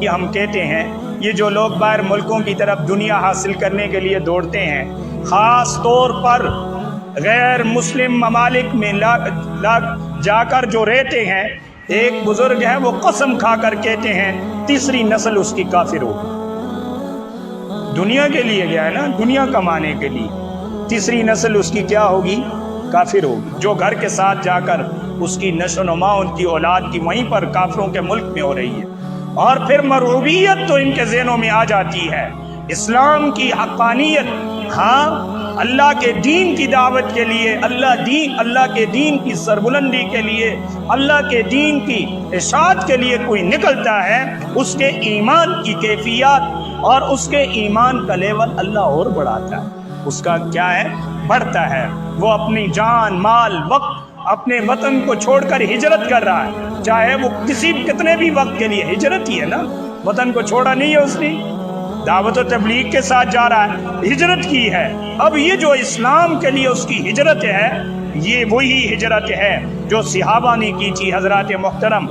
کہ ہم کہتے ہیں یہ جو لوگ باہر ملکوں کی طرف دنیا حاصل کرنے کے لیے دوڑتے ہیں، خاص طور پر غیر مسلم ممالک میں جا کر جو رہتے ہیں، ایک بزرگ ہے وہ قسم کھا کر کہتے ہیں تیسری نسل اس کی کافر ہوگی۔ دنیا کے لیے گیا ہے نا، دنیا کمانے کے لیے، تیسری نسل اس کی کیا ہوگی؟ کافر ہوگی۔ جو گھر کے ساتھ جا کر اس کی نشو و نما ان کی اولاد کی وہیں پر کافروں کے ملک میں ہو رہی ہے، اور پھر مرعوبیت تو ان کے ذہنوں میں آ جاتی ہے، اسلام کی حقانیت، ہاں اللہ کے دین کی دعوت کے لیے، اللہ کے دین کی سربلندی کے لیے، اللہ کے دین کی اشاعت کے لیے کوئی نکلتا ہے، اس کے ایمان کی کیفیات اور اس کے ایمان کا لیول اللہ اور بڑھاتا ہے، اس کا کیا ہے؟ بڑھتا ہے۔ وہ اپنی جان، مال، وقت اپنے وطن کو چھوڑ کر ہجرت کر رہا ہے، چاہے وہ کتنے بھی وقت کے لیے، ہجرت ہی ہے نا، وطن کو چھوڑا نہیں ہے اس نے، دعوت و تبلیغ کے ساتھ جا رہا ہے، ہجرت کی ہے۔ اب یہ جو اسلام کے لیے اس کی ہجرت ہے، یہ وہی ہجرت ہے جو صحابہ نے کی تھی حضرات محترم